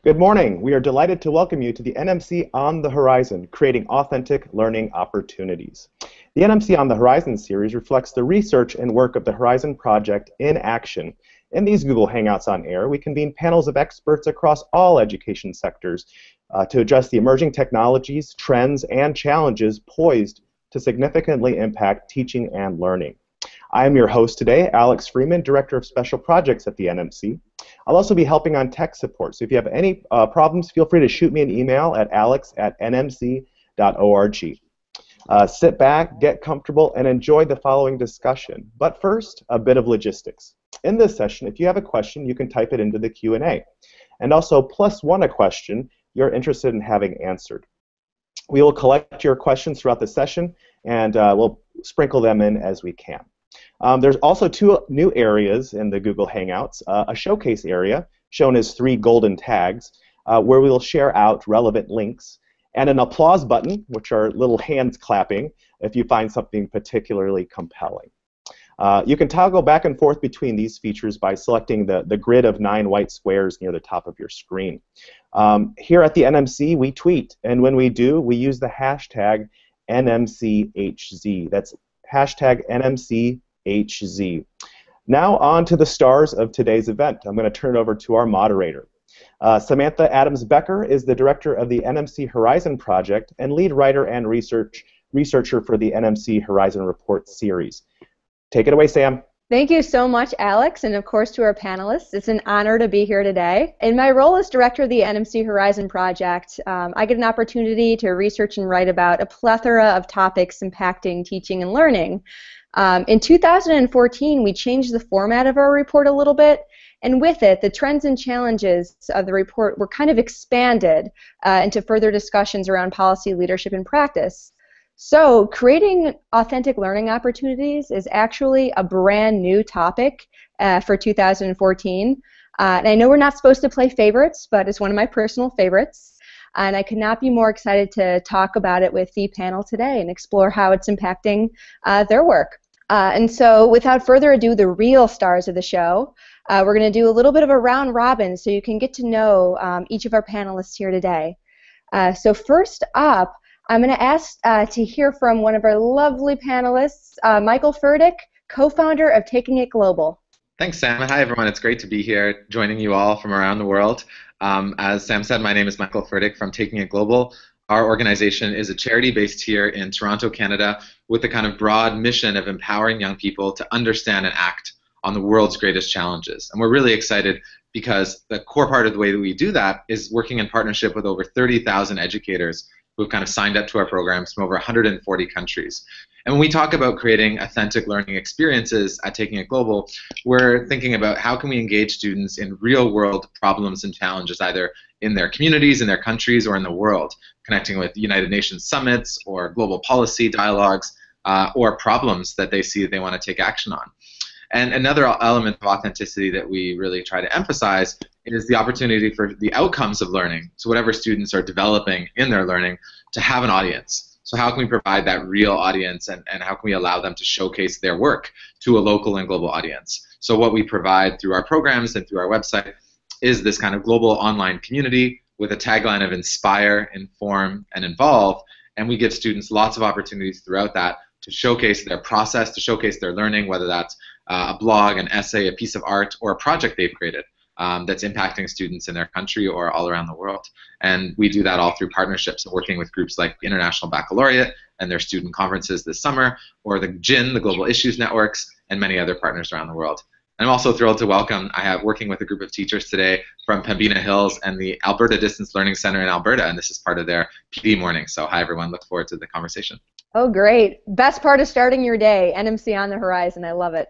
Good morning. We are delighted to welcome you to the NMC On the Horizon, Creating Authentic Learning Opportunities. The NMC On the Horizon series reflects the research and work of the Horizon Project in action. In these Google Hangouts on Air, we convene panels of experts across all education sectors to address the emerging technologies, trends, and challenges poised to significantly impact teaching and learning. I am your host today, Alex Freeman, Director of Special Projects at the NMC. I'll also be helping on tech support, so if you have any problems, feel free to shoot me an email at alex@nmc.org. Sit back, get comfortable, and enjoy the following discussion. But first, a bit of logistics. In this session, if you have a question, you can type it into the Q&A. And also, +1 a question you're interested in having answered. We will collect your questions throughout the session, and we'll sprinkle them in as we can. There's also 2 new areas in the Google Hangouts, a showcase area shown as 3 golden tags where we will share out relevant links, and an applause button, which are little hands clapping if you find something particularly compelling. You can toggle back and forth between these features by selecting the grid of 9 white squares near the top of your screen. Here at the NMC, we tweet, and when we do, we use the hashtag NMCHZ. That's hashtag NMCHZ. Now on to the stars of today's event. I'm going to turn it over to our moderator. Samantha Adams-Becker is the director of the NMC Horizon Project and lead writer and researcher for the NMC Horizon Report series. Take it away, Sam. Thank you so much, Alex, and of course to our panelists. It's an honor to be here today. In my role as director of the NMC Horizon Project, I get an opportunity to research and write about a plethora of topics impacting teaching and learning. In 2014, we changed the format of our report a little bit, and with it, the trends and challenges of the report were kind of expanded into further discussions around policy, leadership, and practice. So creating authentic learning opportunities is actually a brand new topic for 2014. And I know we're not supposed to play favorites, but it's one of my personal favorites. And I could not be more excited to talk about it with the panel today and explore how it's impacting their work. And so without further ado, the real stars of the show, we're going to do a little bit of a round robin so you can get to know each of our panelists here today. So first up, I'm going to ask to hear from one of our lovely panelists, Michael Furtick, co-founder of Taking It Global. Thanks, Sam. Hi, everyone. It's great to be here joining you all from around the world. As Sam said, my name is Michael Furtick from Taking It Global. Our organization is a charity based here in Toronto, Canada, with the kind of broad mission of empowering young people to understand and act on the world's greatest challenges. And we're really excited because the core part of the way that we do that is working in partnership with over 30,000 educators who've kind of signed up to our programs from over 140 countries. And when we talk about creating authentic learning experiences at Taking It Global, we're thinking about how can we engage students in real-world problems and challenges, either in their communities, in their countries, or in the world, connecting with United Nations summits or global policy dialogues or problems that they see that they want to take action on. And another element of authenticity that we really try to emphasize is the opportunity for the outcomes of learning, so whatever students are developing in their learning, to have an audience. So how can we provide that real audience, and how can we allow them to showcase their work to a local and global audience? So what we provide through our programs and through our website is this kind of global online community with a tagline of inspire, inform, and involve, and we give students lots of opportunities throughout that to showcase their process, to showcase their learning, whether that's a blog, an essay, a piece of art, or a project they've created that's impacting students in their country or all around the world. And we do that all through partnerships and working with groups like the International Baccalaureate and their student conferences this summer, or the GIN, the Global Issues Networks, and many other partners around the world. And I'm also thrilled to welcome, working with a group of teachers today from Pembina Hills and the Alberta Distance Learning Center in Alberta, and this is part of their PD morning. So hi, everyone. Look forward to the conversation. Oh, great. Best part of starting your day, NMC on the Horizon. I love it.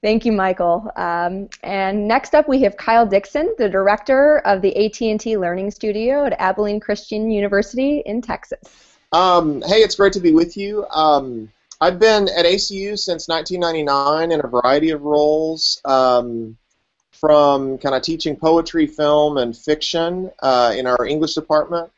Thank you, Michael. And next up, we have Kyle Dixon, the director of the AT&T Learning Studio at Abilene Christian University in Texas. Hey, it's great to be with you. I've been at ACU since 1999 in a variety of roles, from kind of teaching poetry, film, and fiction in our English department,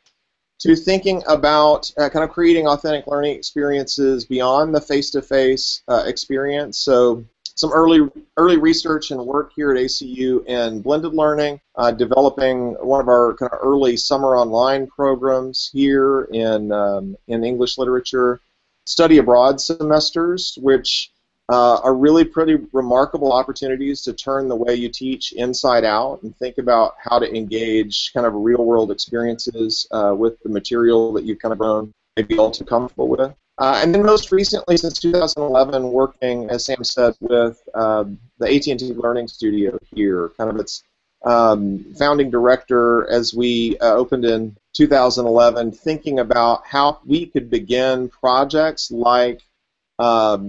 to thinking about kind of creating authentic learning experiences beyond the face-to-face experience. So some early research and work here at ACU in blended learning, developing one of our kind of early summer online programs here in English literature, study abroad semesters, which are really pretty remarkable opportunities to turn the way you teach inside out and think about how to engage kind of real-world experiences with the material that you've kind of grown maybe all too comfortable with. And then most recently, since 2011, working, as Sam said, with the AT&T Learning Studio here, kind of its founding director as we opened in 2011, thinking about how we could begin projects like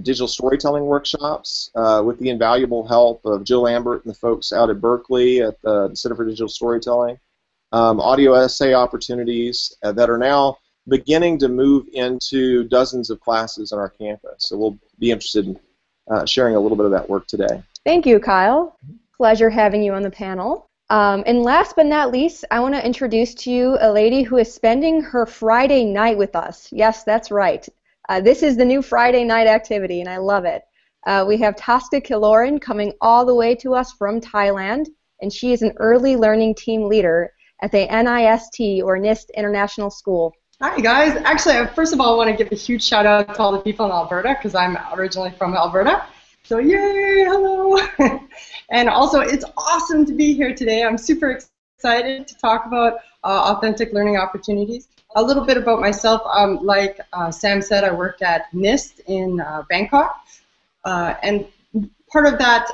digital storytelling workshops with the invaluable help of Jill Lambert and the folks out at Berkeley at the Center for Digital Storytelling, audio essay opportunities that are now beginning to move into dozens of classes on our campus. So we'll be interested in sharing a little bit of that work today. Thank you, Kyle. Pleasure having you on the panel. And last but not least, I want to introduce to you a lady who is spending her Friday night with us. Yes, that's right. This is the new Friday night activity, and I love it. We have Tosca Killoran coming all the way to us from Thailand, and she is an early learning team leader at the NIST, or NIST International School. Hi guys. Actually, first of all, I want to give a huge shout out to all the people in Alberta because I'm originally from Alberta. So yay, hello. And also, it's awesome to be here today. I'm super excited to talk about authentic learning opportunities. A little bit about myself. Like Sam said, I work at NIST in Bangkok. And part of that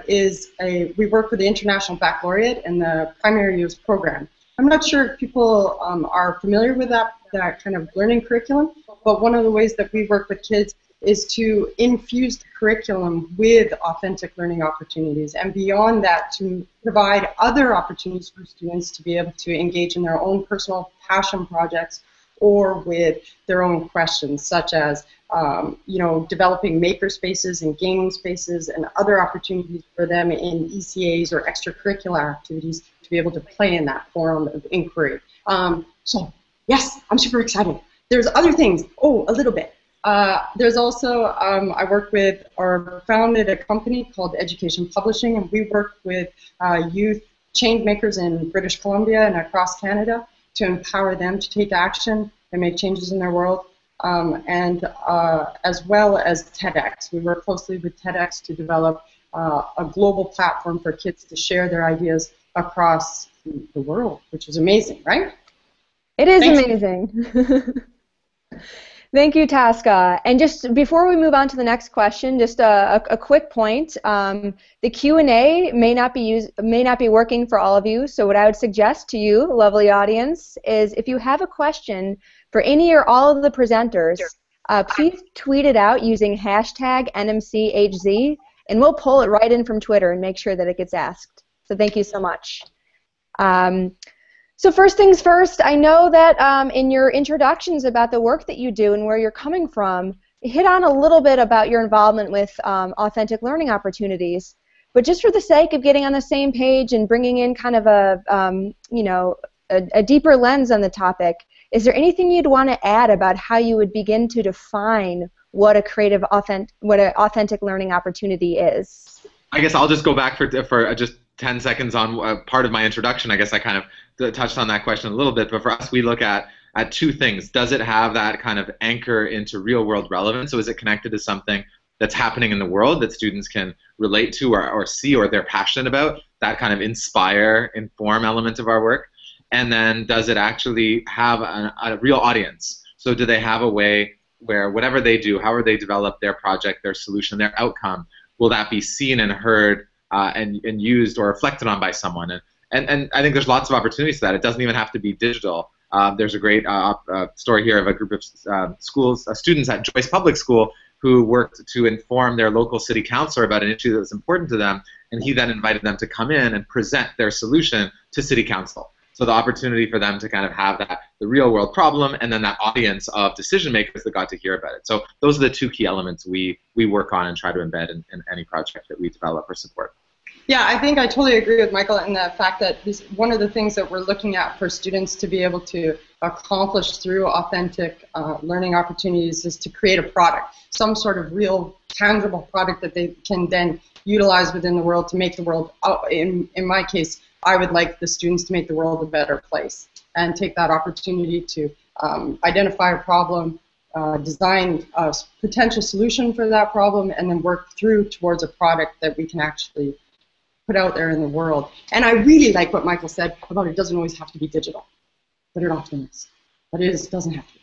is we work with the International Baccalaureate and the Primary Years Program. I'm not sure if people are familiar with that kind of learning curriculum, but one of the ways that we work with kids is to infuse the curriculum with authentic learning opportunities, and beyond that, to provide other opportunities for students to be able to engage in their own personal passion projects or with their own questions, such as developing maker spaces and gaming spaces and other opportunities for them in ECAs or extracurricular activities to be able to play in that forum of inquiry. So yes, I'm super excited. There's other things. Oh, a little bit. There's also, I work with or founded a company called Education Publishing, and we work with youth change makers in British Columbia and across Canada to empower them to take action and make changes in their world, and as well as TEDx. We work closely with TEDx to develop a global platform for kids to share their ideas across the world, which is amazing, right? It is amazing. Thank you, Tosca. And just before we move on to the next question, just a quick point. The Q&A may not be working for all of you. So what I would suggest to you, lovely audience, is if you have a question for any or all of the presenters, please tweet it out using hashtag NMCHZ, and we'll pull it right in from Twitter and make sure that it gets asked. So thank you so much. So first things first, I know that in your introductions about the work that you do and where you're coming from, you hit on a little bit about your involvement with authentic learning opportunities. But just for the sake of getting on the same page and bringing in kind of a deeper lens on the topic, is there anything you'd want to add about how you would begin to define what an authentic learning opportunity is? I guess I'll just go back for just 10 seconds on part of my introduction. I guess I kind of touched on that question a little bit, but for us, we look at two things. Does it have that kind of anchor into real-world relevance? So is it connected to something that's happening in the world that students can relate to or see or they're passionate about? That kind of inform element of our work. And then does it actually have a real audience? So do they have a way where whatever they do, however they develop their project, their solution, their outcome, will that be seen and heard and used or reflected on by someone? And I think there's lots of opportunities for that. It doesn't even have to be digital. There's a great story here of a group of students at Joyce Public School who worked to inform their local city councilor about an issue that was important to them, and he then invited them to come in and present their solution to city council. So the opportunity for them to kind of have the real world problem and then that audience of decision makers that got to hear about it. So those are the two key elements we work on and try to embed in any project that we develop or support. Yeah, I think I totally agree with Michael in the fact that one of the things that we're looking at for students to be able to accomplish through authentic learning opportunities is to create a product, some sort of real tangible product that they can then utilize within the world to make the world, in my case, I would like the students to make the world a better place and take that opportunity to identify a problem, design a potential solution for that problem, and then work through towards a product that we can actually put out there in the world. And I really like what Michael said about it doesn't always have to be digital, but it often is. But it doesn't have to be.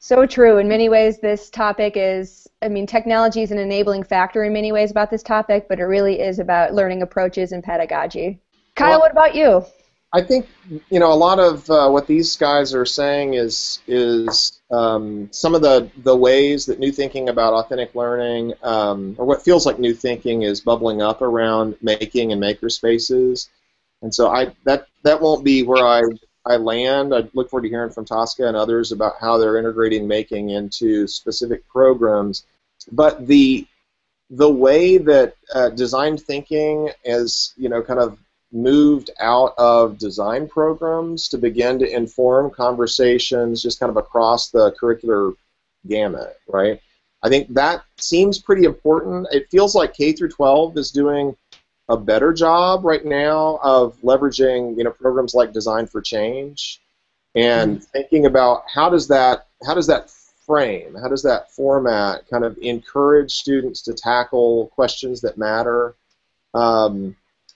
So true. In many ways, this topic is, I mean, technology is an enabling factor in many ways about this topic, but it really is about learning approaches and pedagogy. Kyle, what about you? I think, a lot of what these guys are saying is some of the ways that new thinking about authentic learning, or what feels like new thinking, is bubbling up around making and maker spaces. And so that won't be where I land. I look forward to hearing from Tosca and others about how they're integrating making into specific programs. But the way that design thinking is, kind of moved out of design programs to begin to inform conversations just kind of across the curricular gamut, right? I think that seems pretty important. It feels like K through 12 is doing a better job right now of leveraging, programs like Design for Change and thinking about how does that frame, how does that format kind of encourage students to tackle questions that matter.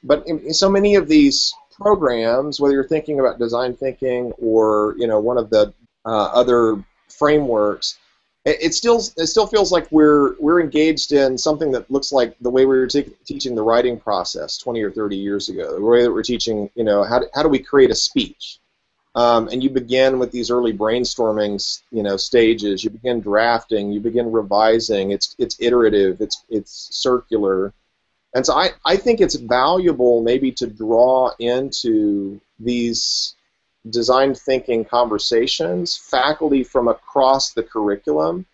But in so many of these programs, whether you're thinking about design thinking or one of the other frameworks, it still feels like we're engaged in something that looks like the way we were teaching the writing process 20 or 30 years ago. The way that we're teaching, how do we create a speech? And you begin with these early brainstorming, stages. You begin drafting. You begin revising. It's iterative. It's circular. And so I think it's valuable maybe to draw into these design thinking conversations faculty from across the curriculum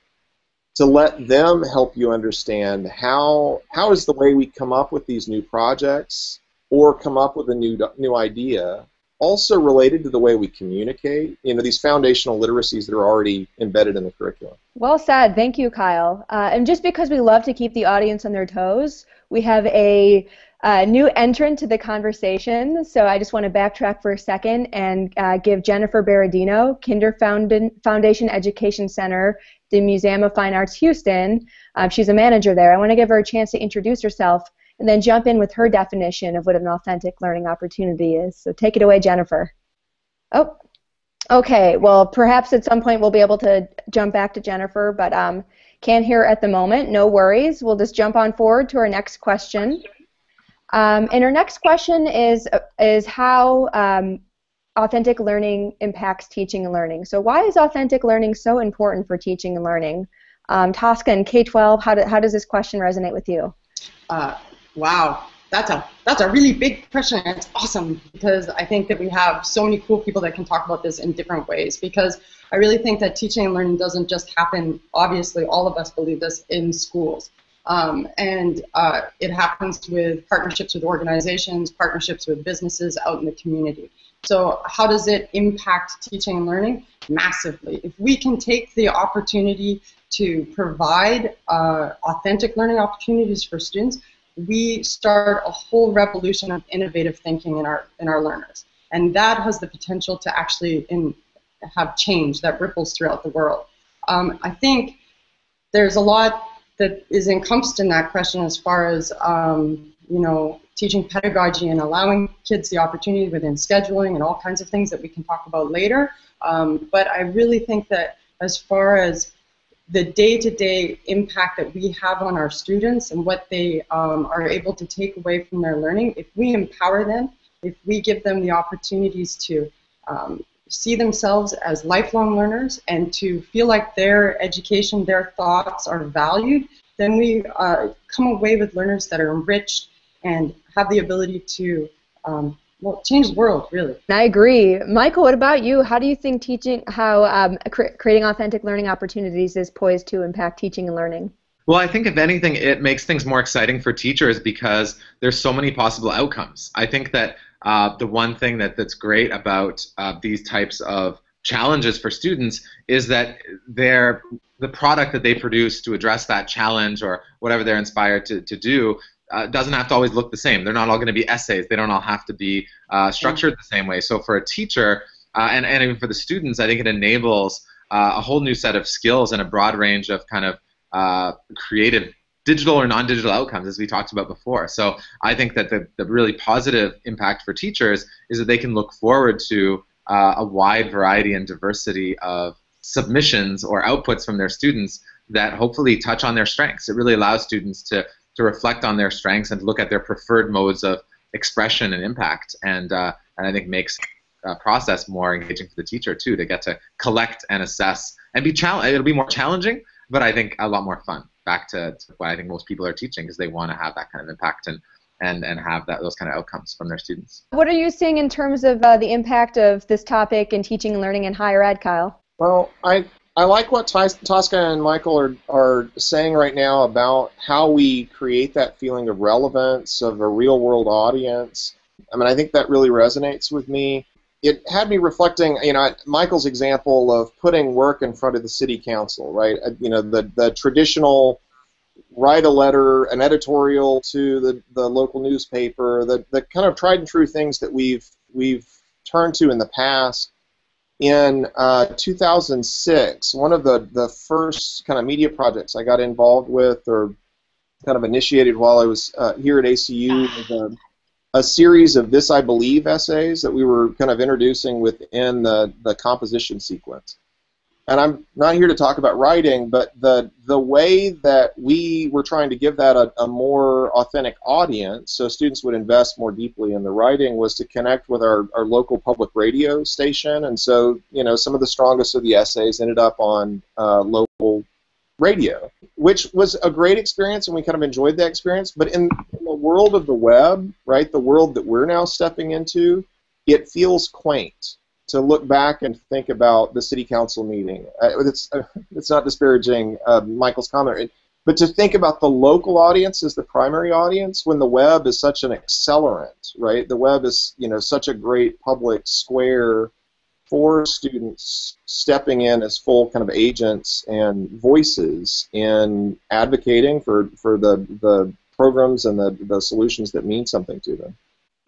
to let them help you understand how is the way we come up with these new projects or come up with a new idea also related to the way we communicate, these foundational literacies that are already embedded in the curriculum. Well said. Thank you, Kyle. And just because we love to keep the audience on their toes, we have a new entrant to the conversation. So I just want to backtrack for a second and give Jennifer Berardino, Kinder Foundation Education Center, the Museum of Fine Arts, Houston. She's a manager there. I want to give her a chance to introduce herself and then jump in with her definition of what an authentic learning opportunity is. So take it away, Jennifer. Oh, okay. Well, perhaps at some point we'll be able to jump back to Jennifer, but can't hear at the moment. No worries. We'll just jump on forward to our next question. And our next question is how authentic learning impacts teaching and learning. So why is authentic learning so important for teaching and learning? Tosca in K-12, how does this question resonate with you? Wow, that's a really big question, and it's awesome because I think that we have so many cool people that can talk about this in different ways, because I really think that teaching and learning doesn't just happen, obviously all of us believe this, in schools. And it happens with partnerships with organizations, partnerships with businesses out in the community. So how does it impact teaching and learning? Massively. If we can take the opportunity to provide authentic learning opportunities for students, we start a whole revolution of innovative thinking in our learners. And that has the potential to actually have change that ripples throughout the world. I think there's a lot that is encompassed in that question as far as teaching pedagogy and allowing kids the opportunity within scheduling and all kinds of things that we can talk about later. But I really think that as far as the day-to-day impact that we have on our students and what they are able to take away from their learning, if we empower them, if we give them the opportunities to see themselves as lifelong learners and to feel like their education, their thoughts are valued, then we come away with learners that are enriched and have the ability to change the world, really. I agree. Michael, what about you? How do you think creating authentic learning opportunities is poised to impact teaching and learning? Well, I think if anything, it makes things more exciting for teachers because there's so many possible outcomes. I think that the one thing that's great about these types of challenges for students is that the product that they produce to address that challenge or whatever they're inspired to do doesn't have to always look the same. They're not all going to be essays. They don't all have to be structured the same way. So for a teacher and even for the students, I think it enables a whole new set of skills and a broad range of kind of creative digital or non-digital outcomes, as we talked about before. So I think that the really positive impact for teachers is that they can look forward to a wide variety and diversity of submissions or outputs from their students that hopefully touch on their strengths. It really allows students to reflect on their strengths and look at their preferred modes of expression and impact, and I think makes process more engaging for the teacher too, to get to collect and assess and be it'll be more challenging, but I think a lot more fun. Back to what I think most people are teaching, because they want to have that kind of impact and have those kind of outcomes from their students. What are you seeing in terms of the impact of this topic in teaching and learning in higher ed, Kyle? Well, I like what Tosca and Michael are saying right now about how we create that feeling of relevance, of a real-world audience. I mean, I think that really resonates with me. It had me reflecting, Michael's example of putting work in front of the city council, right? The traditional write a letter, an editorial to the local newspaper, the kind of tried and true things that we've turned to in the past. In 2006, one of the first kind of media projects I got involved with or kind of initiated while I was here at ACU was a series of This I Believe essays that we were kind of introducing within the composition sequence. And I'm not here to talk about writing, but the way that we were trying to give that a more authentic audience, so students would invest more deeply in the writing, was to connect with our local public radio station. And so, some of the strongest of the essays ended up on local radio, which was a great experience, and we kind of enjoyed that experience. But in the world of the web, right, the world that we're now stepping into, it feels quaint to look back and think about the city council meeting. It's not disparaging Michael's comment, but to think about the local audience as the primary audience when the web is such an accelerant, right? The web is, such a great public square for students stepping in as full kind of agents and voices in advocating for the programs and the solutions that mean something to them.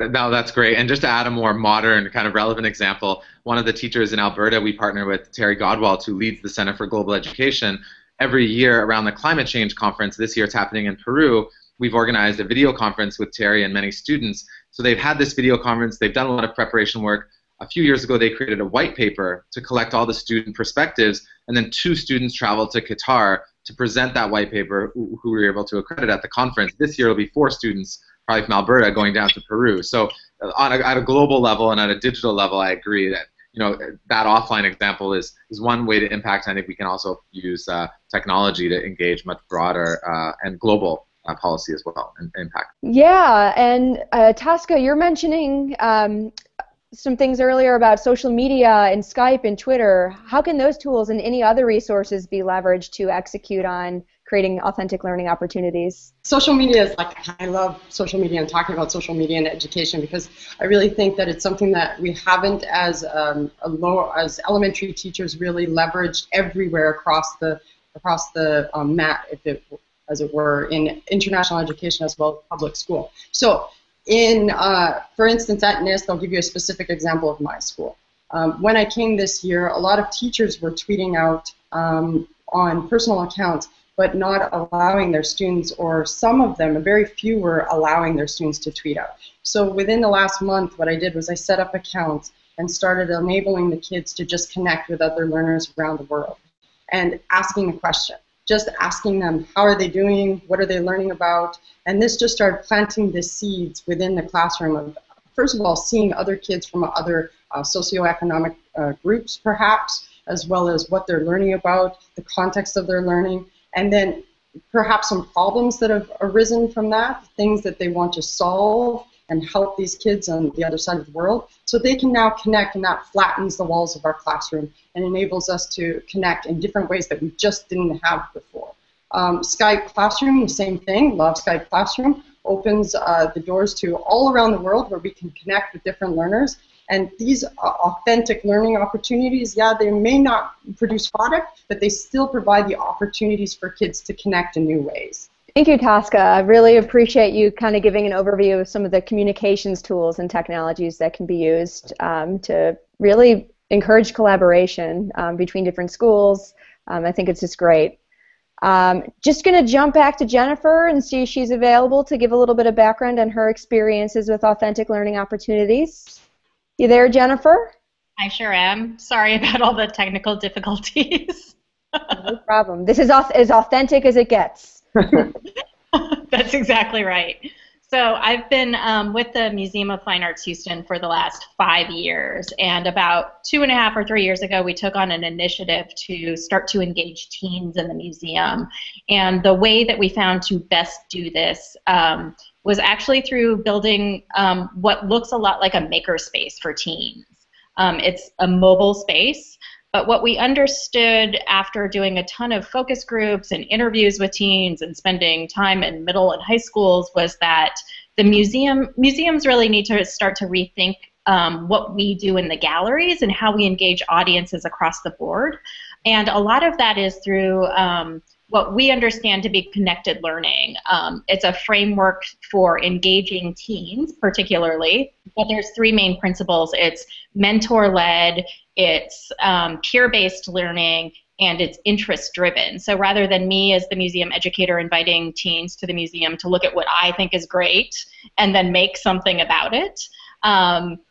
No, that's great. And just to add a more modern, kind of relevant example, one of the teachers in Alberta, we partner with Terry Godwald, who leads the Center for Global Education. Every year around the climate change conference, this year it's happening in Peru, we've organized a video conference with Terry and many students. So they've had this video conference, they've done a lot of preparation work. A few years ago, they created a white paper to collect all the student perspectives, and then 2 students traveled to Qatar to present that white paper, who we were able to accredit at the conference. This year it'll be 4 students, probably from Alberta, going down to Peru. So at a global level and at a digital level, I agree that that offline example is one way to impact. I think we can also use technology to engage much broader and global policy as well and impact. Yeah, and Tosca, you're mentioning some things earlier about social media and Skype and Twitter. How can those tools and any other resources be leveraged to execute on creating authentic learning opportunities? Social media is I love social media and talking about social media and education, because I really think that it's something that we haven't as elementary teachers really leveraged everywhere across the mat, as it were, in international education as well as public school. So for instance, at NIST, I'll give you a specific example of my school. When I came this year, a lot of teachers were tweeting out on personal accounts, but not allowing their students, or some of them, a very few were allowing their students to tweet out. So within the last month, what I did was I set up accounts and started enabling the kids to just connect with other learners around the world and asking the question. Just asking them, how are they doing, what are they learning about, and this just started planting the seeds within the classroom of, first of all, seeing other kids from other socioeconomic groups, perhaps, as well as what they're learning about, the context of their learning, and then perhaps some problems that have arisen from that, things that they want to solve and help these kids on the other side of the world, so they can now connect, and that flattens the walls of our classroom and enables us to connect in different ways that we just didn't have before. Skype Classroom, the same thing. Love Skype Classroom. Opens the doors to all around the world where we can connect with different learners. And these authentic learning opportunities, yeah, they may not produce product, but they still provide the opportunities for kids to connect in new ways. Thank you, Tosca. I really appreciate you kind of giving an overview of some of the communications tools and technologies that can be used to really encourage collaboration between different schools. I think it's just great. Just going to jump back to Jennifer and see if she's available to give a little bit of background on her experiences with authentic learning opportunities. You there, Jennifer? I sure am. Sorry about all the technical difficulties. No problem. This is as authentic as it gets. That's exactly right. So I've been with the Museum of Fine Arts Houston for the last 5 years, and about 2.5 or 3 years ago we took on an initiative to start to engage teens in the museum. And the way that we found to best do this was actually through building what looks a lot like a makerspace for teens. It's a mobile space. But what we understood after doing a ton of focus groups and interviews with teens and spending time in middle and high schools was that the museums really need to start to rethink what we do in the galleries and how we engage audiences across the board. And a lot of that is through what we understand to be connected learning. It's a framework for engaging teens particularly, but there's 3 main principles. It's mentor-led, it's peer-based learning, and it's interest-driven. So rather than me as the museum educator inviting teens to the museum to look at what I think is great and then make something about it,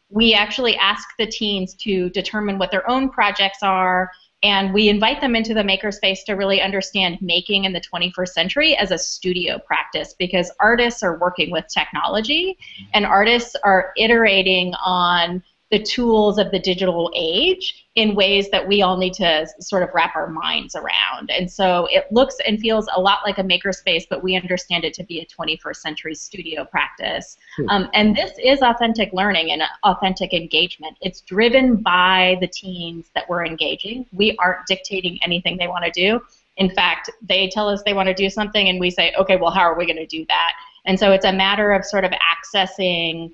we actually ask the teens to determine what their own projects are, and we invite them into the makerspace to really understand making in the 21st century as a studio practice, because artists are working with technology and artists are iterating on the tools of the digital age in ways that we all need to sort of wrap our minds around. And so it looks and feels a lot like a makerspace, but we understand it to be a 21st century studio practice. And this is authentic learning and authentic engagement. It's driven by the teens that we're engaging. We aren't dictating anything they want to do. In fact, they tell us they want to do something and we say, okay, well, how are we going to do that? And so it's a matter of sort of accessing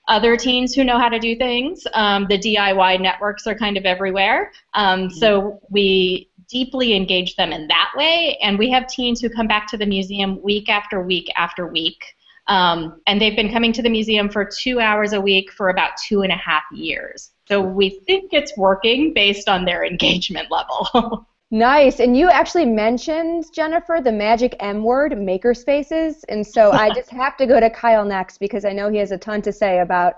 other teens who know how to do things. The DIY networks are kind of everywhere. So we deeply engage them in that way, and we have teens who come back to the museum week after week after week. And they've been coming to the museum for 2 hours a week for about 2.5 years. So we think it's working based on their engagement level. Nice. And you actually mentioned, Jennifer, the magic M word, makerspaces. And so I just have to go to Kyle next because I know he has a ton to say about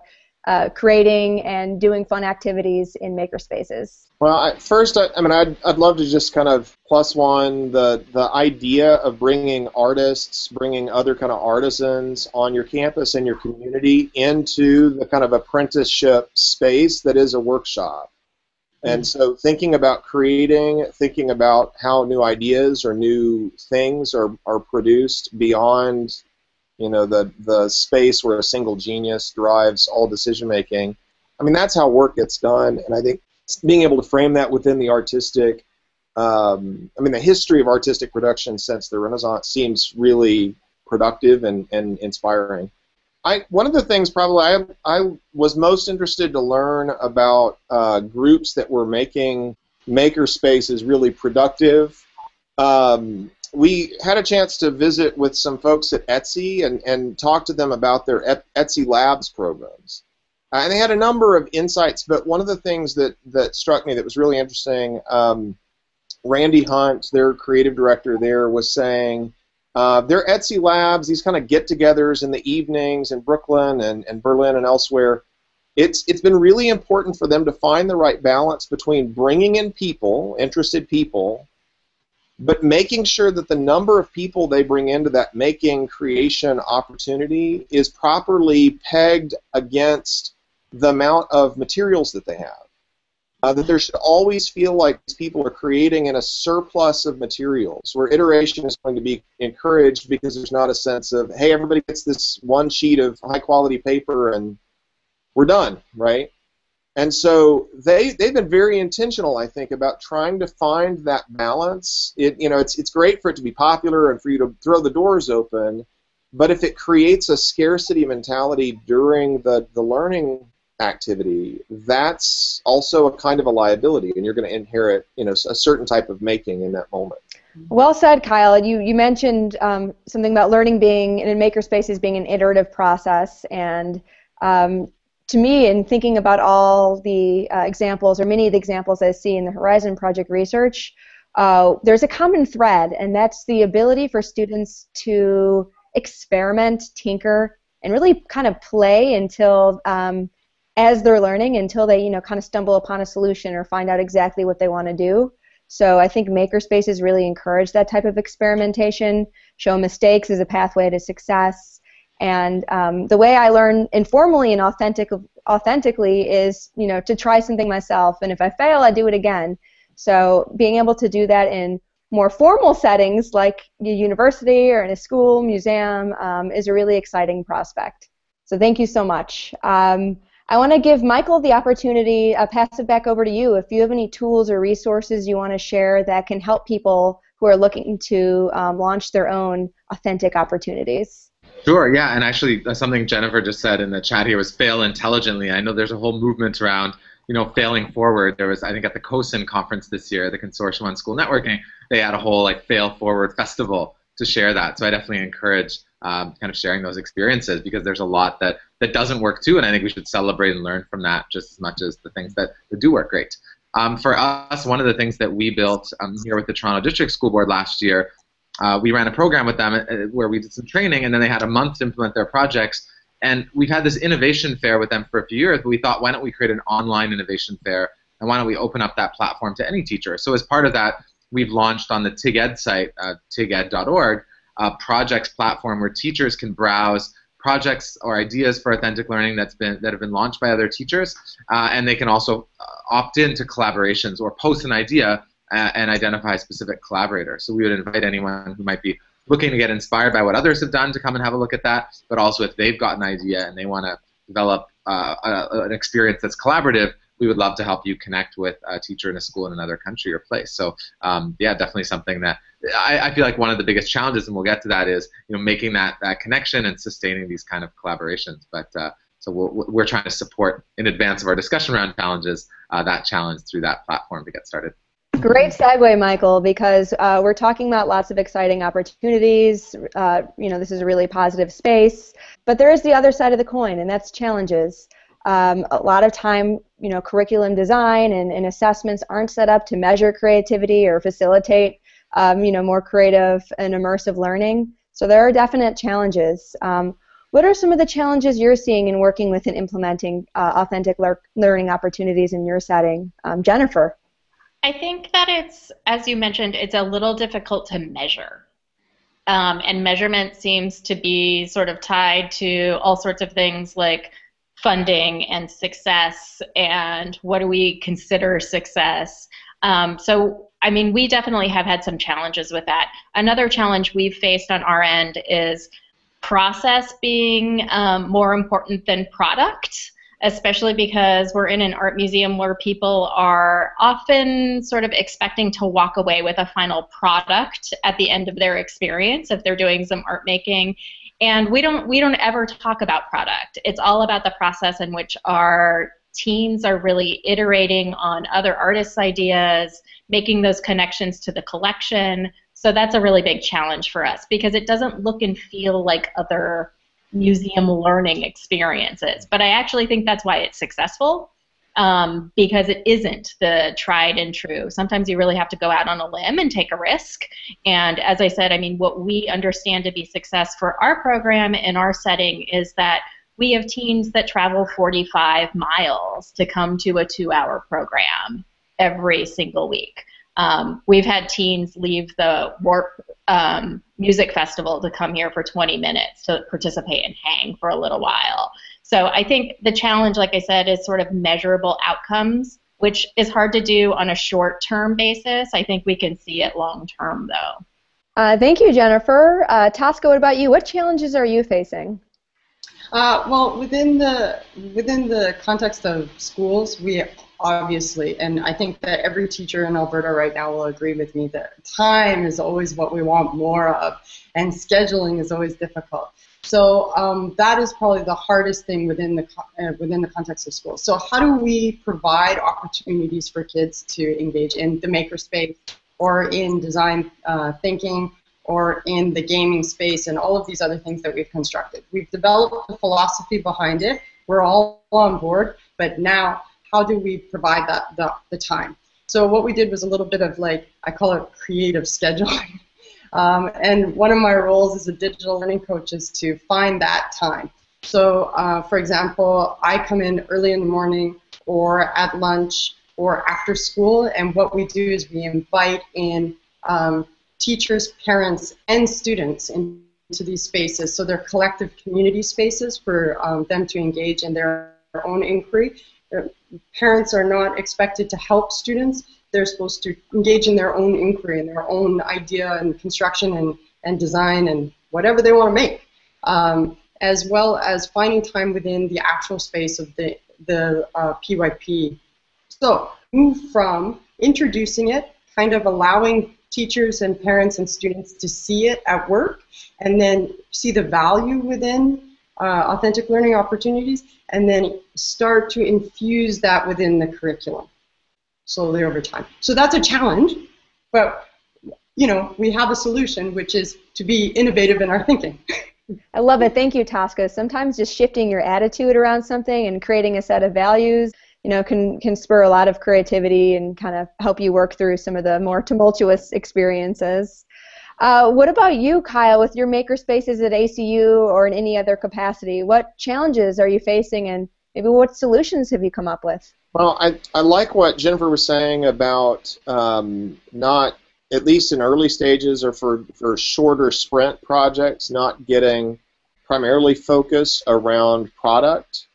creating and doing fun activities in makerspaces. Well, I'd love to just kind of plus one the idea of bringing artists, bringing other kind of artisans on your campus and your community into the kind of apprenticeship space that is a workshop. And so thinking about creating, thinking about how new ideas or new things are produced beyond, you know, the space where a single genius drives all decision making. I mean, that's how work gets done, and I think being able to frame that within the artistic, the history of artistic production since the Renaissance seems really productive and inspiring. One of the things probably I was most interested to learn about groups that were making maker spaces really productive. We had a chance to visit with some folks at Etsy and talk to them about their Etsy Labs programs. And they had a number of insights, but one of the things that struck me that was really interesting, Randy Hunt, their creative director there, was saying, their Etsy Labs, these kind of get-togethers in the evenings in Brooklyn and Berlin and elsewhere, it's been really important for them to find the right balance between bringing in people, interested people, but making sure that the number of people they bring into that making creation opportunity is properly pegged against the amount of materials that they have. That there should always feel like people are creating in a surplus of materials, where iteration is going to be encouraged because there's not a sense of, hey, everybody gets this one sheet of high-quality paper and we're done, right? And so they've been very intentional, I think, about trying to find that balance. It's great for it to be popular and for you to throw the doors open, but if it creates a scarcity mentality during the learning activity, that's also a kind of a liability, and you're going to inherit a certain type of making in that moment. Well said, Kyle. You mentioned something about learning being in makerspaces being an iterative process, and to me, in thinking about all the examples, or many of the examples I see in the Horizon Project research, there's a common thread, and that's the ability for students to experiment, tinker, and really kind of play until, as they're learning, until they kind of stumble upon a solution or find out exactly what they want to do. So I think makerspaces really encourage that type of experimentation, show mistakes as a pathway to success. And the way I learn informally and authentically is, to try something myself, and if I fail, I do it again. So being able to do that in more formal settings like a university or in a school, museum, is a really exciting prospect. So thank you so much. I want to give Michael the opportunity, pass it back over to you. If you have any tools or resources you want to share that can help people who are looking to launch their own authentic opportunities. Sure, yeah, and actually something Jennifer just said in the chat here was fail intelligently. I know there's a whole movement around, failing forward. There was, I think, at the COSIN conference this year, the Consortium on School Networking, they had a whole fail forward festival to share that. So I definitely encourage kind of sharing those experiences, because there's a lot that doesn't work too, and I think we should celebrate and learn from that just as much as the things that do work great. For us, one of the things that we built here with the Toronto District School Board last year, we ran a program with them where we did some training, and then they had a month to implement their projects. And we've had this innovation fair with them for a few years, but we thought, why don't we create an online innovation fair, and why don't we open up that platform to any teacher? So as part of that, we've launched on the TIGED site, tiged.org, a projects platform where teachers can browse projects or ideas for authentic learning that have been launched by other teachers, and they can also opt in to collaborations or post an idea and identify a specific collaborator. So we would invite anyone who might be looking to get inspired by what others have done to come and have a look at that, but also if they've got an idea and they want to develop an experience that's collaborative, we would love to help you connect with a teacher in a school in another country or place. So yeah, definitely something that I feel like one of the biggest challenges, and we'll get to that, is making that connection and sustaining these kind of collaborations. But so we're trying to support, in advance of our discussion around challenges, that challenge through that platform to get started. Great segue, Michael, because we're talking about lots of exciting opportunities. This is a really positive space, but there is the other side of the coin, and that's challenges. A lot of time, curriculum design and assessments aren't set up to measure creativity or facilitate, more creative and immersive learning. So there are definite challenges. What are some of the challenges you're seeing in working with and implementing authentic learning opportunities in your setting? Jennifer? I think that it's, as you mentioned, it's a little difficult to measure. And measurement seems to be sort of tied to all sorts of things like funding and success and what do we consider success. So, I mean, we definitely have had some challenges with that. Another challenge we've faced on our end is process being more important than product, especially because we're in an art museum where people are often sort of expecting to walk away with a final product at the end of their experience if they're doing some art making. And we don't ever talk about product. It's all about the process in which our teams are really iterating on other artists' ideas, making those connections to the collection. So that's a really big challenge for us because it doesn't look and feel like other museum learning experiences. But I actually think that's why it's successful, because it isn't the tried and true. Sometimes you really have to go out on a limb and take a risk. And as I said, I mean, what we understand to be success for our program in our setting is that we have teams that travel 45 miles to come to a 2-hour program every single week. We've had teens leave the Warp Music Festival to come here for 20 minutes to participate and hang for a little while. So I think the challenge, like I said, is sort of measurable outcomes, which is hard to do on a short-term basis. I think we can see it long-term, though. Thank you, Jennifer. Tosca, what about you? What challenges are you facing? Well, within the context of schools, we obviously, and I think that every teacher in Alberta right now will agree with me that time is always what we want more of, and scheduling is always difficult. So that is probably the hardest thing within the context of schools. So how do we provide opportunities for kids to engage in the makerspace or in design thinking or in the gaming space and all of these other things that we've constructed? We've developed a philosophy behind it. We're all on board, but now how do we provide the time? So what we did was a little bit of, like, I call it creative scheduling. And one of my roles as a digital learning coach is to find that time. So, for example, I come in early in the morning or at lunch or after school, and what we do is we invite in teachers, parents, and students into these spaces. So they're collective community spaces for them to engage in their own inquiry. Parents are not expected to help students. They're supposed to engage in their own inquiry and their own idea and construction and design and whatever they want to make, as well as finding time within the actual space of the PYP. So move from introducing it, kind of allowing teachers and parents and students to see it at work and then see the value within authentic learning opportunities, and then start to infuse that within the curriculum slowly over time. So that's a challenge, but we have a solution, which is to be innovative in our thinking. I love it. Thank you, Tosca. Sometimes just shifting your attitude around something and creating a set of values, can spur a lot of creativity and kind of help you work through some of the more tumultuous experiences. What about you, Kyle, with your makerspaces at ACU or in any other capacity? What challenges are you facing, and maybe what solutions have you come up with? Well, I like what Jennifer was saying about not, at least in early stages or for shorter sprint projects, not getting primarily focused around product.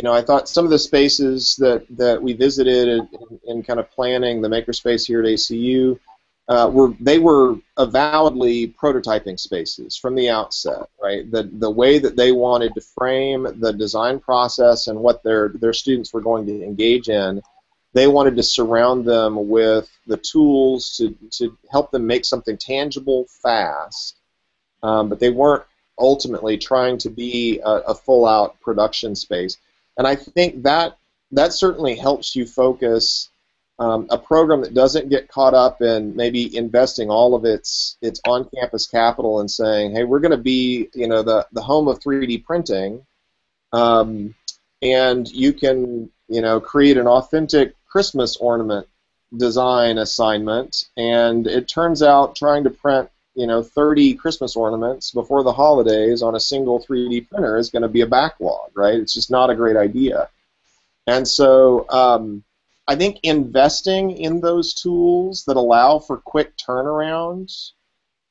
I thought some of the spaces that we visited in kind of planning the makerspace here at ACU, they were avowedly prototyping spaces from the outset, right? The way that they wanted to frame the design process and what their students were going to engage in, they wanted to surround them with the tools to help them make something tangible fast, but they weren't ultimately trying to be a full-out production space. And I think that certainly helps you focus a program that doesn't get caught up in maybe investing all of its on-campus capital and saying, hey, we're going to be the home of 3D printing, and you can create an authentic Christmas ornament design assignment, and it turns out trying to print 30 Christmas ornaments before the holidays on a single 3D printer is going to be a backlog, right? It's just not a great idea. And so I think investing in those tools that allow for quick turnarounds,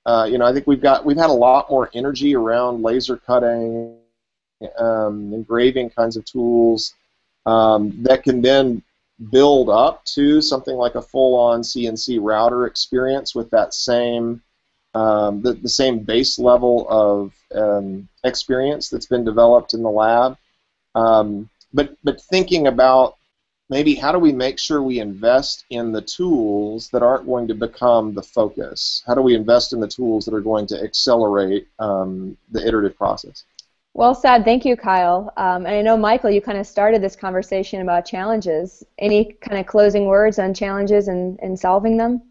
I think we've had a lot more energy around laser cutting, engraving kinds of tools that can then build up to something like a full-on CNC router experience with that same the same base level of experience that's been developed in the lab. But thinking about maybe how do we make sure we invest in the tools that aren't going to become the focus? How do we invest in the tools that are going to accelerate the iterative process? Well said. Thank you, Kyle. And I know, Michael, you kind of started this conversation about challenges. Any kind of closing words on challenges and solving them?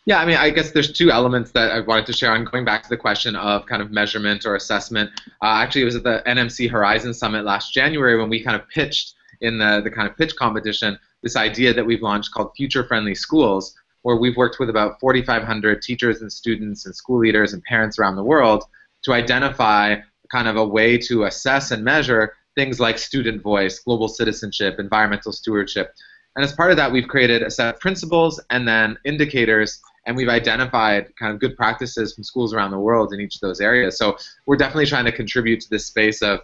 Yeah, I guess there's two elements that I wanted to share on, going back to the question of kind of measurement or assessment. Actually, it was at the NMC Horizon Summit last January when we kind of pitched in the kind of pitch competition this idea that we've launched called Future-Friendly Schools, where we've worked with about 4,500 teachers and students and school leaders and parents around the world to identify kind of a way to assess and measure things like student voice, global citizenship, environmental stewardship. And as part of that, we've created a set of principles and then indicators, and we've identified kind of good practices from schools around the world in each of those areas. So we're definitely trying to contribute to this space of,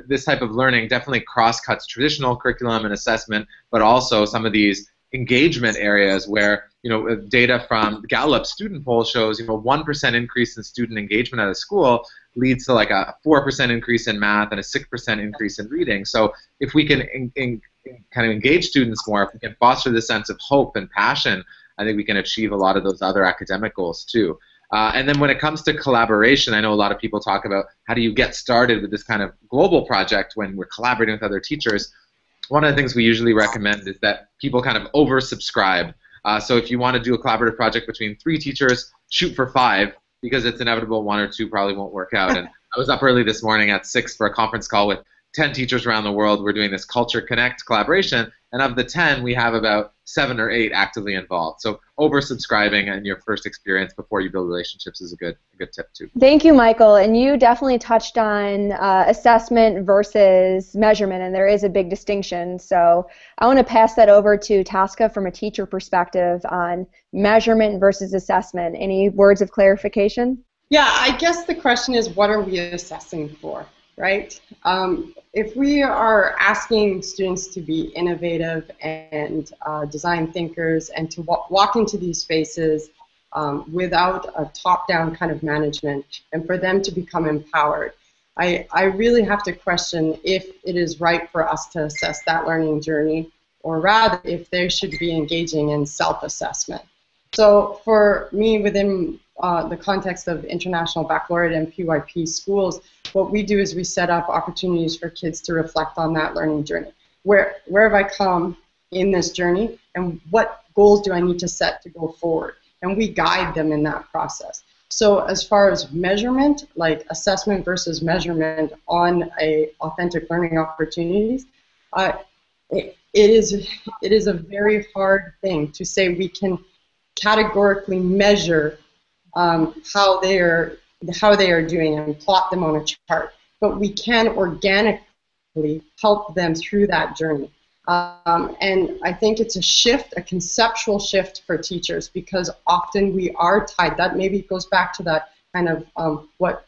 this type of learning definitely cross-cuts traditional curriculum and assessment, but also some of these engagement areas where, data from Gallup student poll shows, 1% increase in student engagement at a school leads to like a 4% increase in math and a 6% increase in reading. So if we can kind of engage students more, if we can foster this sense of hope and passion, I think we can achieve a lot of those other academic goals too. And then when it comes to collaboration, I know a lot of people talk about how do you get started with this kind of global project when we're collaborating with other teachers. One of the things we usually recommend is that people kind of oversubscribe. So if you want to do a collaborative project between 3 teachers, shoot for 5, because it's inevitable 1 or 2 probably won't work out. And I was up early this morning at 6 for a conference call with 10 teachers around the world. We're doing this Culture Connect collaboration, and of the 10, we have about 7 or 8 actively involved. So oversubscribing in your first experience before you build relationships is a good tip too. Thank you, Michael. And you definitely touched on assessment versus measurement, and there is a big distinction. So I want to pass that over to Tosca from a teacher perspective on measurement versus assessment. Any words of clarification? Yeah, I guess the question is, what are we assessing for? Right? If we are asking students to be innovative and design thinkers and to walk into these spaces without a top-down kind of management and for them to become empowered, I really have to question if it is right for us to assess that learning journey, or rather if they should be engaging in self-assessment. So for me, within the context of International Baccalaureate and PYP schools, what we do is we set up opportunities for kids to reflect on that learning journey. Where have I come in this journey, and what goals do I need to set to go forward? And we guide them in that process. So as far as measurement, like assessment versus measurement on authentic learning opportunities, it is a very hard thing to say we can categorically measure how they are doing and plot them on a chart, but we can organically help them through that journey. And I think it's a conceptual shift for teachers, because often we are tied. That maybe goes back to that kind of what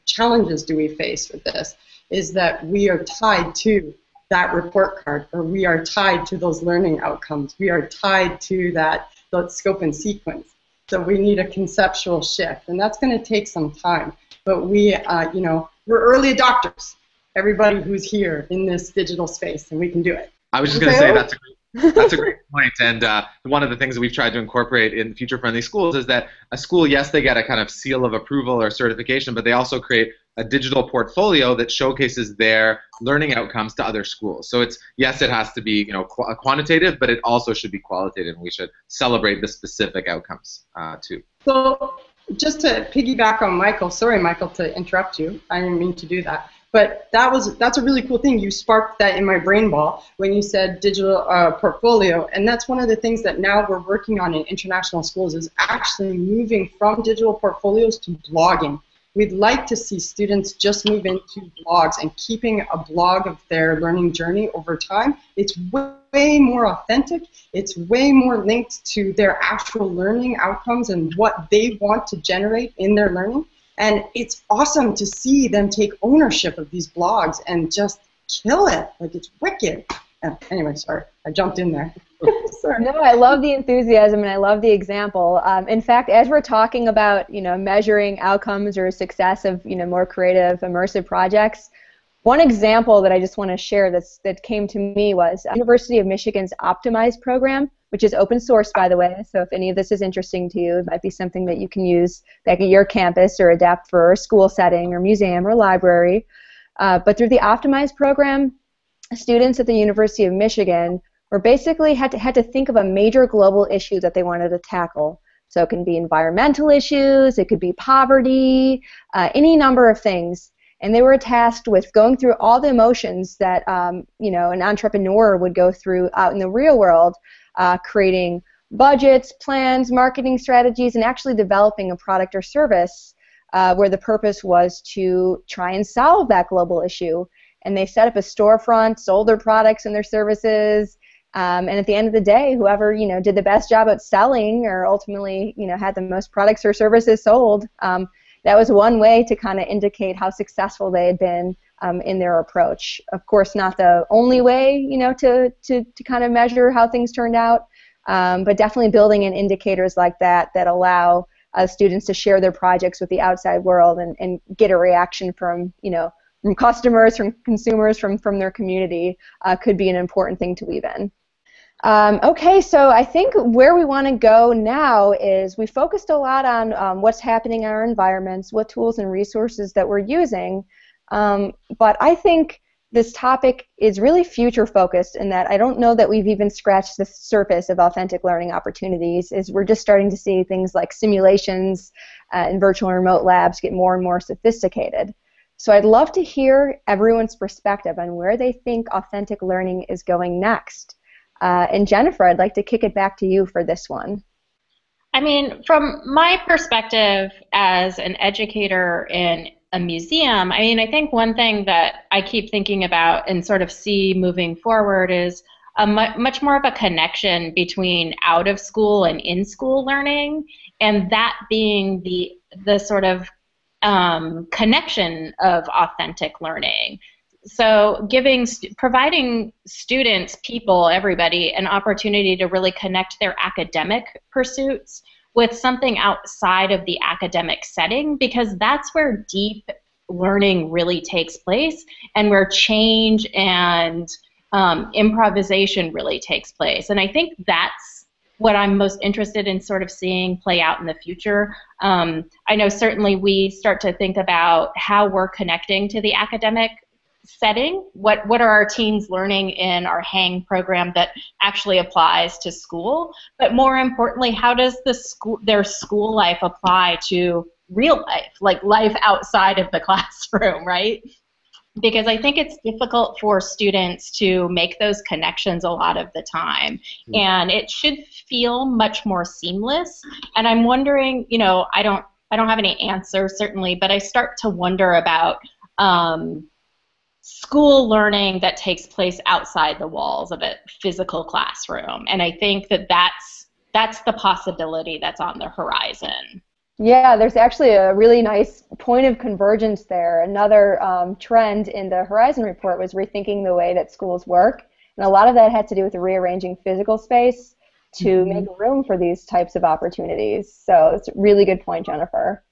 challenges do we face with this, is that we are tied to that report card, or we are tied to those learning outcomes. We are tied to that scope and sequence. So we need a conceptual shift, and that's going to take some time. But we're early adopters, everybody who's here in this digital space, and we can do it. I was just going to say that's a great point. And one of the things that we've tried to incorporate in future-friendly schools is that a school, yes, they get a kind of seal of approval or certification, but they also create a digital portfolio that showcases their learning outcomes to other schools. So it has to be quantitative, but it also should be qualitative, and we should celebrate the specific outcomes too. So just to piggyback on Michael, sorry Michael to interrupt you, I didn't mean to do that. But that's a really cool thing. You sparked that in my brain ball when you said digital portfolio, and that's one of the things that now we're working on in international schools, is actually moving from digital portfolios to blogging. We'd like to see students just move into blogs and keeping a blog of their learning journey over time. It's way more authentic. It's way more linked to their actual learning outcomes and what they want to generate in their learning. And it's awesome to see them take ownership of these blogs and just kill it. Like, it's wicked. Anyway, sorry, I jumped in there. No, I love the enthusiasm and I love the example. In fact, as we're talking about, measuring outcomes or success of, more creative, immersive projects, one example that I just want to share that came to me was University of Michigan's Optimize program, which is open source, by the way. So if any of this is interesting to you, it might be something that you can use back at your campus or adapt for a school setting or museum or library. But through the Optimize program, students at the University of Michigan were basically had to think of a major global issue that they wanted to tackle. So it can be environmental issues, it could be poverty, any number of things. And they were tasked with going through all the emotions that an entrepreneur would go through out in the real world, creating budgets, plans, marketing strategies, and actually developing a product or service where the purpose was to try and solve that global issue. And they set up a storefront, sold their products and their services, and at the end of the day, whoever did the best job at selling or ultimately had the most products or services sold, that was one way to kind of indicate how successful they had been in their approach. Of course, not the only way, to kind of measure how things turned out, but definitely building in indicators like that allow students to share their projects with the outside world and get a reaction from, from customers, from consumers, from their community could be an important thing to weave in. Okay, so I think where we want to go now is we focused a lot on what's happening in our environments, what tools and resources that we're using, but I think this topic is really future focused in that I don't know that we've even scratched the surface of authentic learning opportunities. Is we're just starting to see things like simulations and virtual and remote labs get more and more sophisticated. So I'd love to hear everyone's perspective on where they think authentic learning is going next. And Jennifer, I'd like to kick it back to you for this one. I mean, from my perspective as an educator in a museum, I mean, I think one thing that I keep thinking about and sort of see moving forward is a much more of a connection between out of school and in school learning, and that being the sort of connection of authentic learning. So providing students, people, everybody, an opportunity to really connect their academic pursuits with something outside of the academic setting, because that's where deep learning really takes place and where change and improvisation really takes place. And I think that's what I'm most interested in sort of seeing play out in the future. I know certainly we start to think about how we're connecting to the academic setting. What are our teens learning in our HANG program that actually applies to school? But more importantly, how does their school life apply to real life, like life outside of the classroom, right? Because I think it's difficult for students to make those connections a lot of the time, and it should feel much more seamless. And I'm wondering, I don't have any answers certainly, but I start to wonder about school learning that takes place outside the walls of a physical classroom. And I think that's the possibility that's on the horizon. Yeah, there's actually a really nice point of convergence there. Another trend in the Horizon report was rethinking the way that schools work. And a lot of that had to do with rearranging physical space to make room for these types of opportunities. So it's a really good point, Jennifer.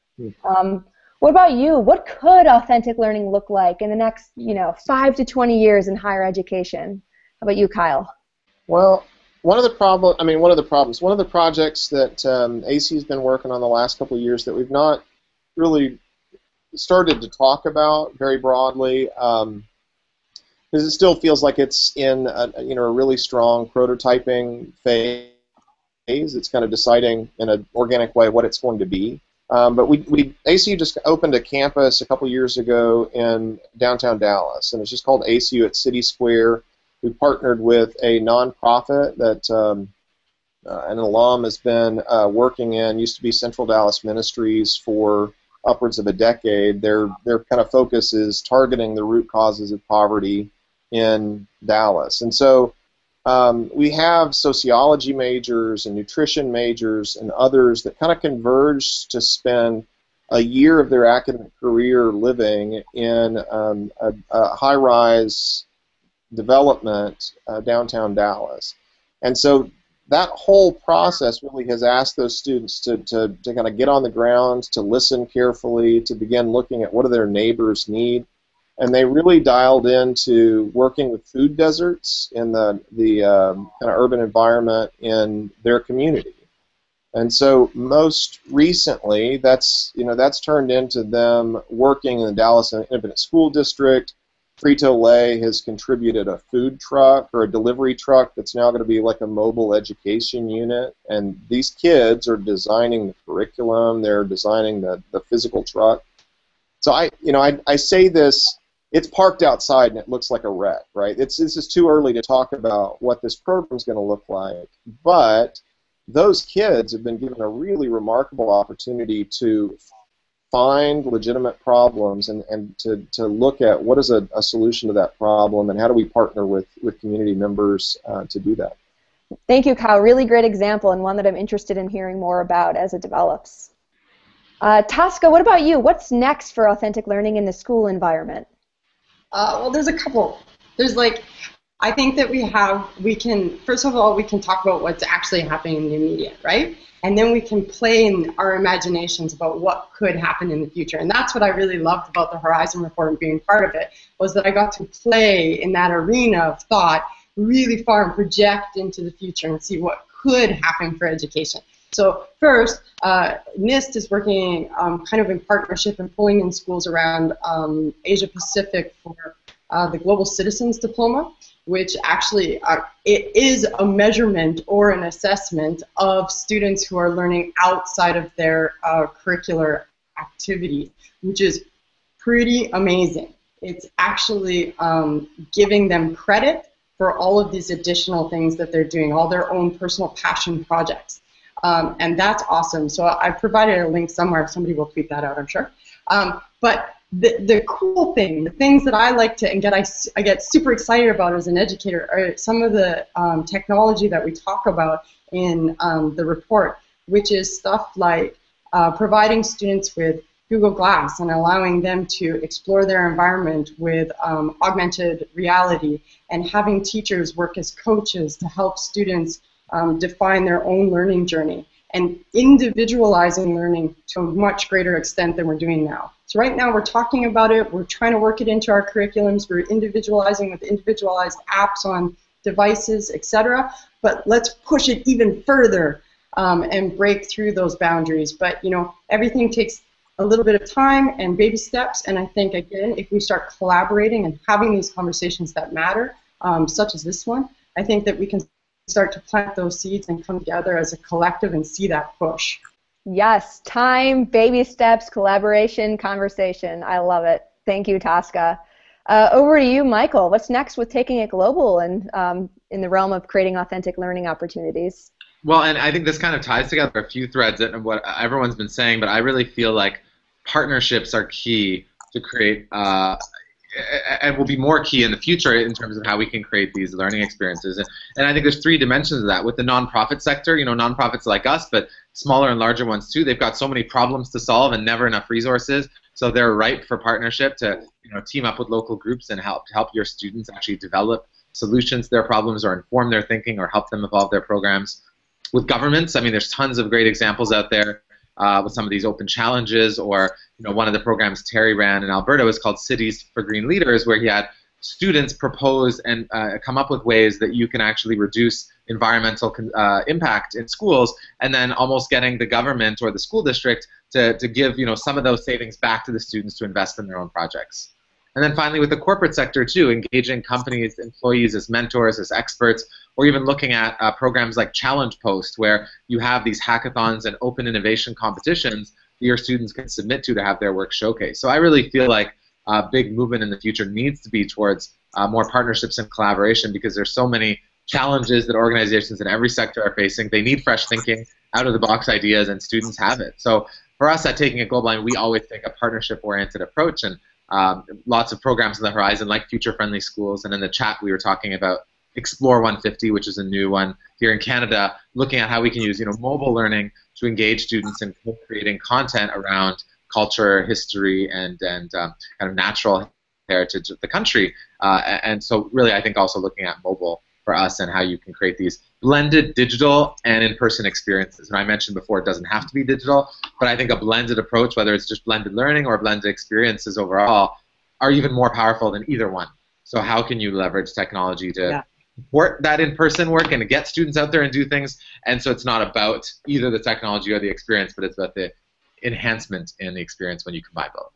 What about you? What could authentic learning look like in the next, 5 to 20 years in higher education? How about you, Kyle? Well, one of the projects that AC has been working on the last couple of years that we've not really started to talk about very broadly, because it still feels like it's in a really strong prototyping phase. It's kind of deciding in an organic way what it's going to be. But ACU just opened a campus a couple years ago in downtown Dallas, and it's just called ACU at City Square. We partnered with a nonprofit that an alum has been working in, used to be Central Dallas Ministries, for upwards of a decade. Their kind of focus is targeting the root causes of poverty in Dallas. And so we have sociology majors and nutrition majors and others that kind of converge to spend a year of their academic career living in a high-rise development downtown Dallas. And so that whole process really has asked those students to kind of get on the ground, to listen carefully, to begin looking at what do their neighbors need. And they really dialed into working with food deserts in the kind of urban environment in their community. And so most recently, that's turned into them working in the Dallas Independent School District. Frito-Lay has contributed a food truck or a delivery truck that's now going to be like a mobile education unit. And these kids are designing the curriculum. They're designing the physical truck. So I say this. It's parked outside and it looks like a wreck, right? This is too early to talk about what this program is going to look like. But those kids have been given a really remarkable opportunity to find legitimate problems and to look at what is a solution to that problem and how do we partner with community members to do that. Thank you, Kyle. Really great example and one that I'm interested in hearing more about as it develops. Tosca, what about you? What's next for authentic learning in the school environment? Well, there's a couple. There's like, I think that we can, first of all, we can talk about what's actually happening in the immediate, right? And then we can play in our imaginations about what could happen in the future. And that's what I really loved about the Horizon Report and being part of it, was that I got to play in that arena of thought really far and project into the future and see what could happen for education. So first, NIST is working kind of in partnership and pulling in schools around Asia Pacific for the Global Citizens Diploma, which actually it is a measurement or an assessment of students who are learning outside of their curricular activity, which is pretty amazing. It's actually giving them credit for all of these additional things that they're doing, all their own personal passion projects. And that's awesome. So I provided a link somewhere. Somebody will tweet that out, I'm sure. But the cool thing, the things that I like to and I get super excited about as an educator are some of the technology that we talk about in the report, which is stuff like providing students with Google Glass and allowing them to explore their environment with augmented reality, and having teachers work as coaches to help students define their own learning journey, and individualizing learning to a much greater extent than we're doing now. So right now we're talking about it, we're trying to work it into our curriculums, we're individualizing with individualized apps on devices, etc. But let's push it even further and break through those boundaries. But you know, everything takes a little bit of time and baby steps, and I think, again, if we start collaborating and having these conversations that matter, such as this one, I think that we can start to plant those seeds and come together as a collective and see that push. Yes, time, baby steps, collaboration, conversation. I love it. Thank you, Tosca. Over to you, Michael. What's next with taking it global and in the realm of creating authentic learning opportunities? Well, and I think this kind of ties together a few threads of what everyone's been saying, but I really feel like partnerships are key to create, and will be more key in the future in terms of how we can create these learning experiences. And I think there's three dimensions of that. With the nonprofit sector, you know, nonprofits like us, but smaller and larger ones too, they've got so many problems to solve and never enough resources. So they're ripe for partnership to, you know, team up with local groups and help your students actually develop solutions to their problems or inform their thinking or help them evolve their programs. With governments, I mean, there's tons of great examples out there with some of these open challenges, or, you know, one of the programs Terry ran in Alberta was called Cities for Green Leaders, where he had students propose and come up with ways that you can actually reduce environmental impact in schools, and then almost getting the government or the school district to give, you know, some of those savings back to the students to invest in their own projects. And then finally, with the corporate sector too, engaging companies, employees as mentors, as experts, or even looking at programs like Challenge Post, where you have these hackathons and open innovation competitions that your students can submit to have their work showcased. So I really feel like a big movement in the future needs to be towards more partnerships and collaboration, because there's so many challenges that organizations in every sector are facing. They need fresh thinking, out-of-the-box ideas, and students have it. So for us at Taking It Global, we always take a partnership-oriented approach, and lots of programs on the horizon like Future-Friendly Schools, and in the chat we were talking about Explore 150, which is a new one here in Canada, looking at how we can use, you know, mobile learning to engage students in creating content around culture, history, and kind of natural heritage of the country. And so really I think also looking at mobile for us and how you can create these blended digital and in-person experiences. And I mentioned before, it doesn't have to be digital, but I think a blended approach, whether it's just blended learning or blended experiences overall, are even more powerful than either one. So how can you leverage technology to support that in-person work and to get students out there and do things? And so it's not about either the technology or the experience, but it's about the enhancement in the experience when you combine both.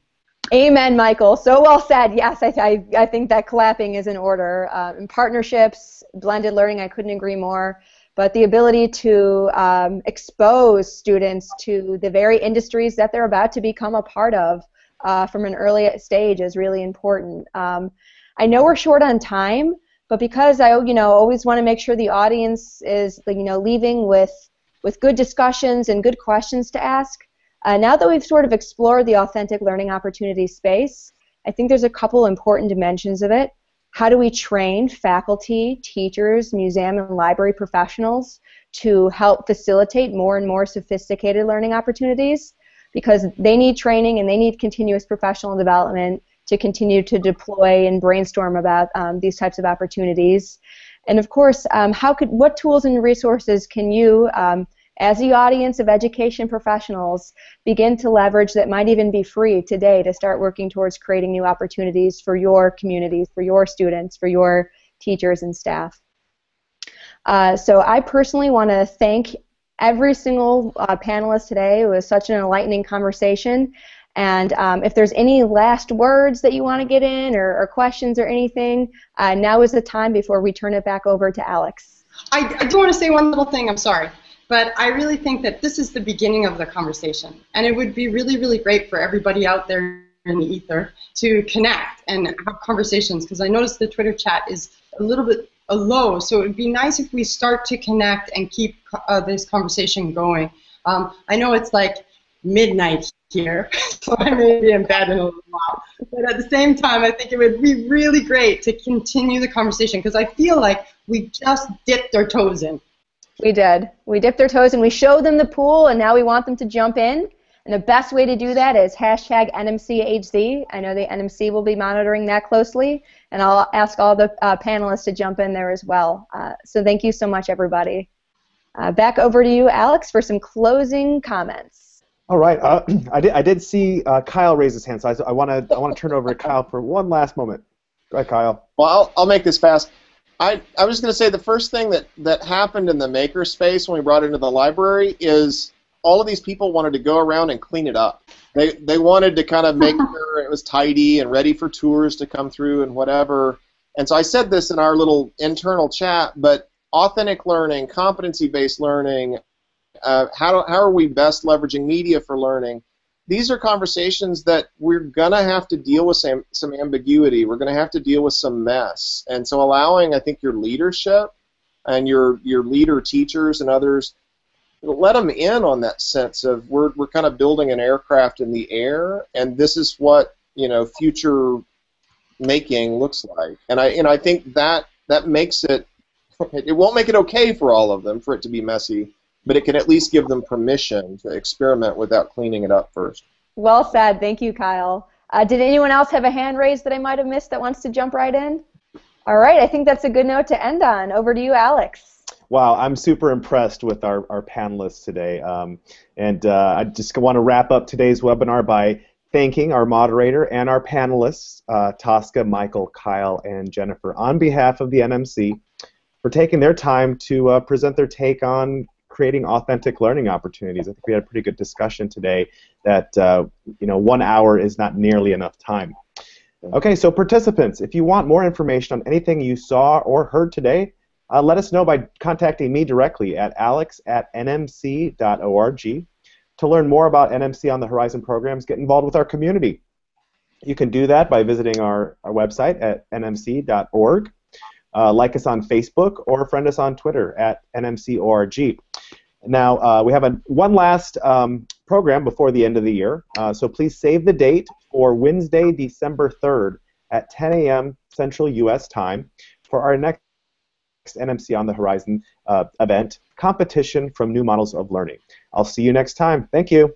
Amen, Michael. So well said. Yes, I think that clapping is in order. In partnerships, blended learning, I couldn't agree more. But the ability to expose students to the very industries that they're about to become a part of from an early stage is really important. I know we're short on time, but because I, always want to make sure the audience is, leaving with good discussions and good questions to ask. Now that we've sort of explored the authentic learning opportunity space, I think there's a couple important dimensions of it. How do we train faculty, teachers, museum and library professionals to help facilitate more and more sophisticated learning opportunities? Because they need training and they need continuous professional development to continue to deploy and brainstorm about these types of opportunities. And of course, what tools and resources can you, as the audience of education professionals, begin to leverage that might even be free today to start working towards creating new opportunities for your communities, for your students, for your teachers and staff? So I personally want to thank every single panelist today. It was such an enlightening conversation. And if there's any last words that you want to get in, or questions or anything, now is the time before we turn it back over to Alex. I do want to say one little thing, I'm sorry. But I really think that this is the beginning of the conversation. And it would be really, really great for everybody out there in the ether to connect and have conversations, because I noticed the Twitter chat is a little bit low. So it would be nice if we start to connect and keep this conversation going. I know it's like midnight here, so I may be in bed in a little while. But at the same time, I think it would be really great to continue the conversation, because I feel like we just dipped our toes in. We did. We dipped our toes and we showed them the pool, and now we want them to jump in. And the best way to do that is hashtag NMCHZ. I know the NMC will be monitoring that closely, and I'll ask all the panelists to jump in there as well. So thank you so much, everybody. Back over to you, Alex, for some closing comments. All right. I did see Kyle raise his hand, so I want to turn it over to Kyle for one last moment. Go ahead, Kyle. Well, I'll make this fast. I was going to say the first thing that happened in the makerspace when we brought it into the library is all of these people wanted to go around and clean it up. They wanted to kind of make sure it was tidy and ready for tours to come through and whatever. And so I said this in our little internal chat, but authentic learning, competency-based learning, how are we best leveraging media for learning? These are conversations that we're going to have to deal with some ambiguity. We're going to have to deal with some mess. And so allowing, I think, your leadership and your leader teachers and others, let them in on that sense of we're kind of building an aircraft in the air, and this is what, future making looks like. And I think that makes it won't make it okay for all of them for it to be messy, but it can at least give them permission to experiment without cleaning it up first. Well said. Thank you, Kyle. Did anyone else have a hand raised that I might have missed that wants to jump right in? All right. I think that's a good note to end on. Over to you, Alex. Wow, I'm super impressed with our panelists today. I just want to wrap up today's webinar by thanking our moderator and our panelists, Tosca, Michael, Kyle, and Jennifer, on behalf of the NMC, for taking their time to present their take on creating authentic learning opportunities. I think we had a pretty good discussion today that 1 hour is not nearly enough time. Okay, so participants, if you want more information on anything you saw or heard today, let us know by contacting me directly at alex@nmc.org. To learn more about NMC on the Horizon programs, get involved with our community. You can do that by visiting our website at nmc.org. Like us on Facebook or friend us on Twitter at NMCORG. Now, we have one last program before the end of the year, so please save the date for Wednesday, December 3rd at 10 a.m. Central U.S. time for our next NMC on the Horizon event, Competition from New Models of Learning. I'll see you next time. Thank you.